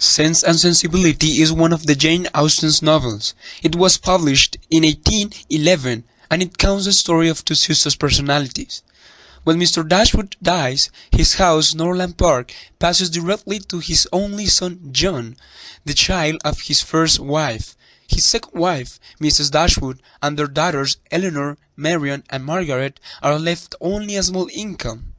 Sense and Sensibility is one of the Jane Austen's novels. It was published in 1811 and it counts the story of two sisters' personalities. When Mr. Dashwood dies, his house, Norland Park, passes directly to his only son John, the child of his first wife. His second wife, Mrs. Dashwood, and their daughters Eleanor, Marion, and Margaret are left only a small income.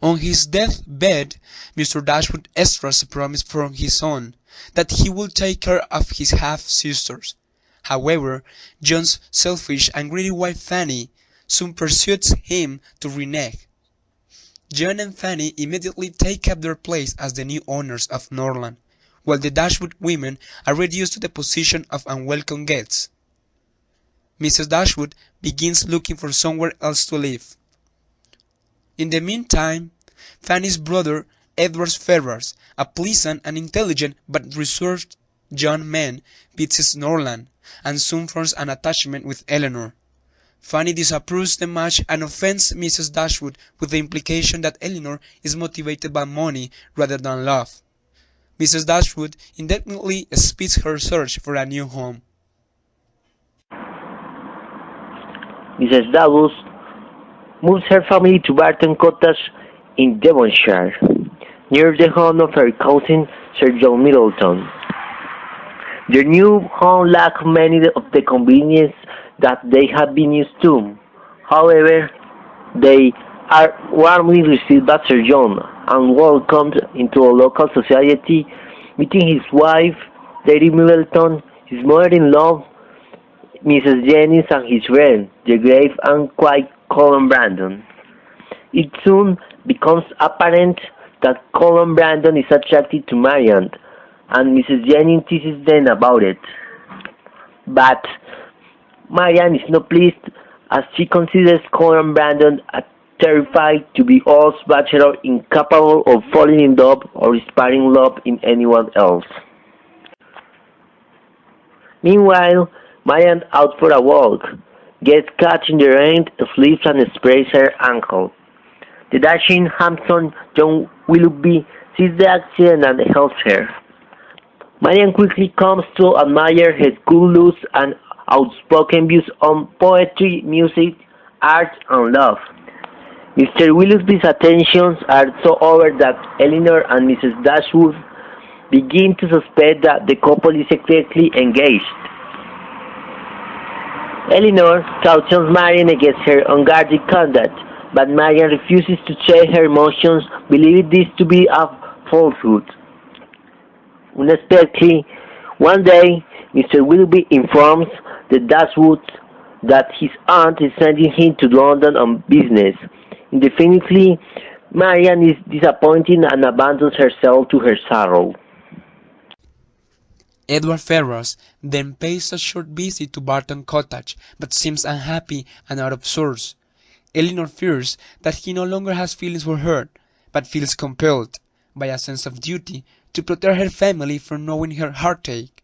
On his death-bed, Mr. Dashwood extracts a promise from his son that he will take care of his half-sisters. However, John's selfish and greedy wife Fanny soon persuades him to renege. John and Fanny immediately take up their place as the new owners of Norland, while the Dashwood women are reduced to the position of unwelcome guests. Mrs. Dashwood begins looking for somewhere else to live. In the meantime, Fanny's brother, Edward Ferrars, a pleasant and intelligent but reserved young man, visits Norland, and soon forms an attachment with Eleanor. Fanny disapproves the match and offends Mrs. Dashwood with the implication that Eleanor is motivated by money rather than love. Mrs. Dashwood indefinitely speeds her search for a new home. Mrs. Dashwood moves her family to Barton Cottage in Devonshire, near the home of her cousin Sir John Middleton. Their new home lacks many of the conveniences that they had been used to. However, they are warmly received by Sir John and welcomed into a local society, meeting his wife, Lady Middleton, his mother-in-law, Mrs. Jennings, and his friend, the grave and quiet Colin Brandon. It soon becomes apparent that Colin Brandon is attracted to Marian, and Mrs. Jennings teases them about it. But Marian is not pleased, as she considers Colin Brandon terrified to be old bachelor, incapable of falling in love or inspiring love in anyone else. Meanwhile, Marian, out for a walk, gets caught in the rain, slips and sprays her ankle. The dashing, handsome John Willoughby sees the accident and helps her. Marian quickly comes to admire her cool looks and outspoken views on poetry, music, art, and love. Mr. Willoughby's attentions are so over that Eleanor and Mrs. Dashwood begin to suspect that the couple is secretly engaged. Eleanor cautions Marian against her unguarded conduct, but Marian refuses to share her emotions, believing this to be a falsehood. Unexpectedly, one day, Mr. Willoughby informs the Dashwoods that his aunt is sending him to London on business. Indefinitely, Marian is disappointed and abandons herself to her sorrow. Edward Ferrars then pays a short visit to Barton Cottage, but seems unhappy and out of sorts. Eleanor fears that he no longer has feelings for her, but feels compelled, by a sense of duty, to protect her family from knowing her heartache.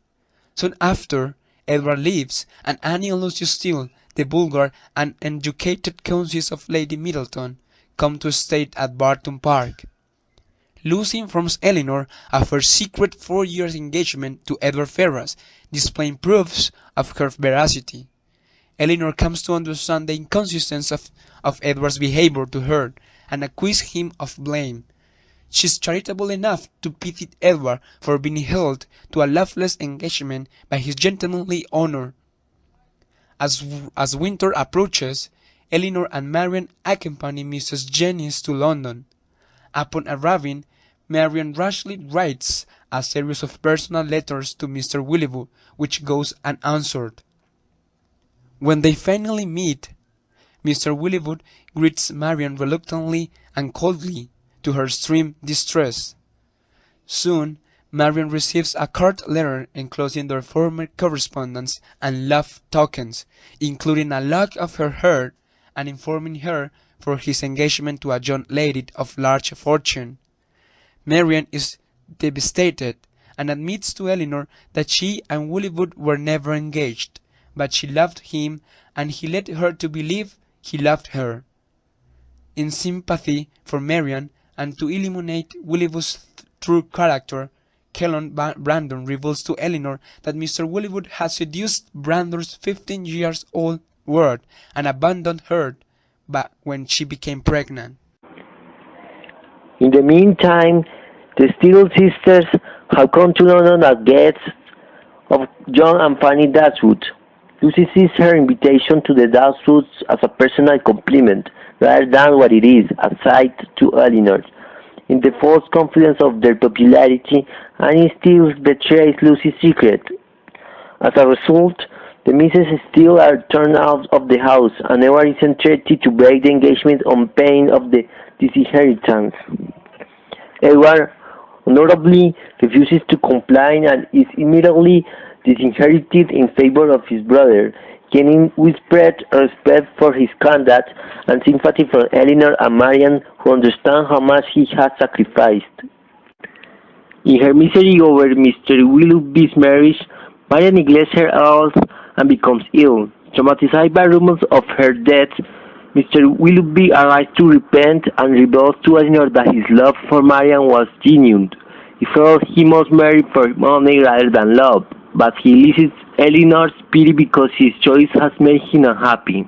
Soon after, Edward leaves, and Annie and Lucius Steele, the vulgar and educated cousins of Lady Middleton, come to stay at Barton Park. Lucy informs Eleanor of her secret 4-year engagement to Edward Ferrars, displaying proofs of her veracity. Eleanor comes to understand the inconsistency of Edward's behavior to her, and accuses him of blame. She is charitable enough to pity Edward for being held to a loveless engagement by his gentlemanly owner. As winter approaches, Eleanor and Marian accompany Mrs. Jennings to London. Upon arriving, Marian rashly writes a series of personal letters to Mr. Willoughby, which goes unanswered. When they finally meet, Mr. Willoughby greets Marian reluctantly and coldly, to her extreme distress. Soon, Marian receives a curt letter enclosing their former correspondence and love tokens, including a lock of her hair, and informing her for his engagement to a young lady of large fortune. Marian is devastated, and admits to Eleanor that she and Willoughby were never engaged, but she loved him, and he led her to believe he loved her. In sympathy for Marian, and to illuminate Willoughby's true character, Brandon reveals to Eleanor that Mr. Willywood has seduced Brandon's 15-year-old ward and abandoned her when she became pregnant. In the meantime, the Steele sisters have come to London as guests of John and Fanny Dashwood. Lucy sees her invitation to the Dashwoods as a personal compliment, rather than what it is, a sight to Eleanor. In the false confidence of their popularity, Annie Steele betrays Lucy's secret. As a result, the Mrs. Steele are turned out of the house, and Edward is entreated to break the engagement on pain of the disinheritance. Edward honorably refuses to comply and is immediately disinherited in favor of his brother, gaining widespread respect for his conduct and sympathy from Eleanor and Marian, who understand how much he has sacrificed. In her misery over Mr. Willoughby's marriage, Marian neglects her health and becomes ill. Traumatized by rumors of her death, Mr. Willoughby arrives to repent and reveals to Eleanor that his love for Marian was genuine. He felt he must marry for money rather than love, but he elicits Eleanor's pity because his choice has made him unhappy.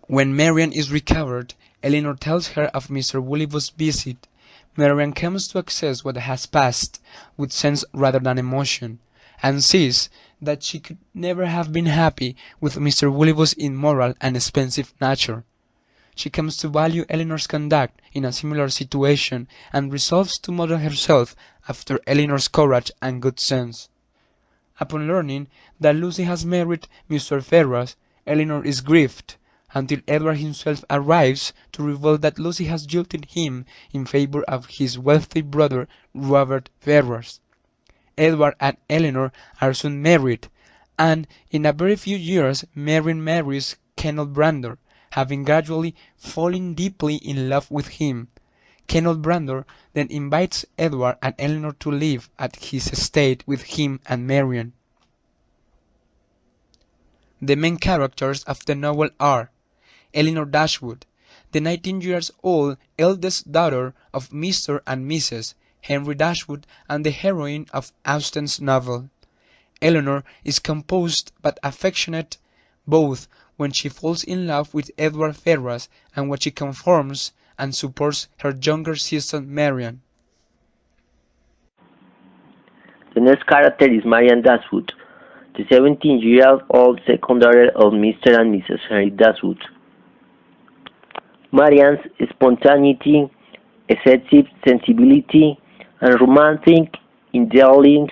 When Marian is recovered, Eleanor tells her of Mr. Willoughby's visit. Marian comes to access what has passed with sense rather than emotion, and sees that she could never have been happy with Mr. Willoughby's immoral and expensive nature. She comes to value Eleanor's conduct in a similar situation and resolves to model herself after Eleanor's courage and good sense. Upon learning that Lucy has married Mr. Ferrars, Eleanor is grieved, until Edward himself arrives to reveal that Lucy has jilted him in favor of his wealthy brother Robert Ferrars. Edward and Eleanor are soon married, and in a very few years Marian marries Colonel Brandon, having gradually fallen deeply in love with him. Colonel Brandon then invites Edward and Eleanor to live at his estate with him and Marian. The main characters of the novel are Eleanor Dashwood, the 19-year-old eldest daughter of Mr. and Mrs. Henry Dashwood and the heroine of Austen's novel. Eleanor is composed but affectionate both when she falls in love with Edward Ferrars and when she conforms and supports her younger sister Marian. The next character is Marian Dashwood, the 17-year-old second daughter of Mr. and Mrs. Henry Dashwood. Marian's spontaneity, excessive sensibility, and romantic indulgence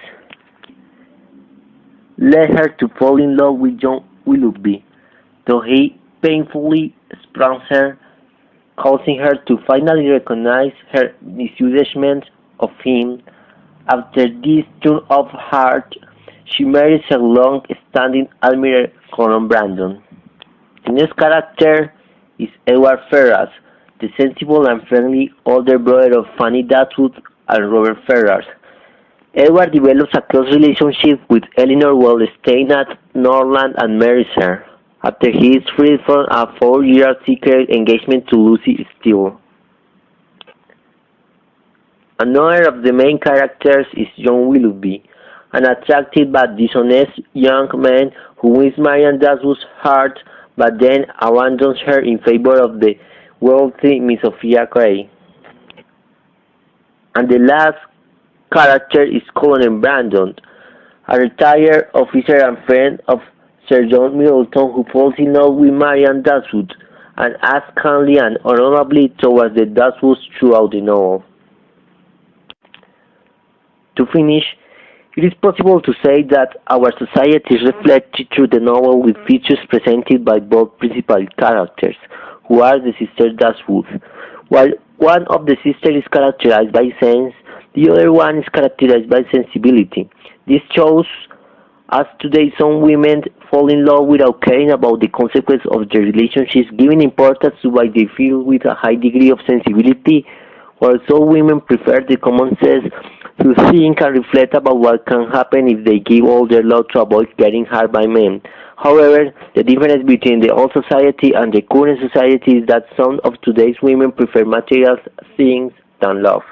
led her to fall in love with John Willoughby, though he painfully spurns her, causing her to finally recognize her misjudgment of him. After this turn of heart, she marries her long-standing admirer, Colonel Brandon. The next character is Edward Ferrars, the sensible and friendly older brother of Fanny Dashwood and Robert Ferrars. Edward develops a close relationship with Eleanor while staying at Norland and marries her, after he is freed from a 4-year secret engagement to Lucy Steele. Another of the main characters is John Willoughby, an attractive but dishonest young man who wins Marian Dashwood's heart but then abandons her in favor of the wealthy Miss Sophia Grey. And the last character is Colonel Brandon, a retired officer and friend of Sir John Middleton who falls in love with Marian Dashwood and acts kindly and honorably towards the Dashwoods throughout the novel. To finish, it is possible to say that our society is reflected through the novel with features presented by both principal characters, who are the sisters Dashwood. While one of the sisters is characterized by sense, the other one is characterized by sensibility. This shows us today some women fall in love without caring about the consequences of their relationships, giving importance to what they feel with a high degree of sensibility, while some women prefer the common sense to think and reflect about what can happen if they give all their love to avoid getting hurt by men. However, the difference between the old society and the current society is that some of today's women prefer material things than love.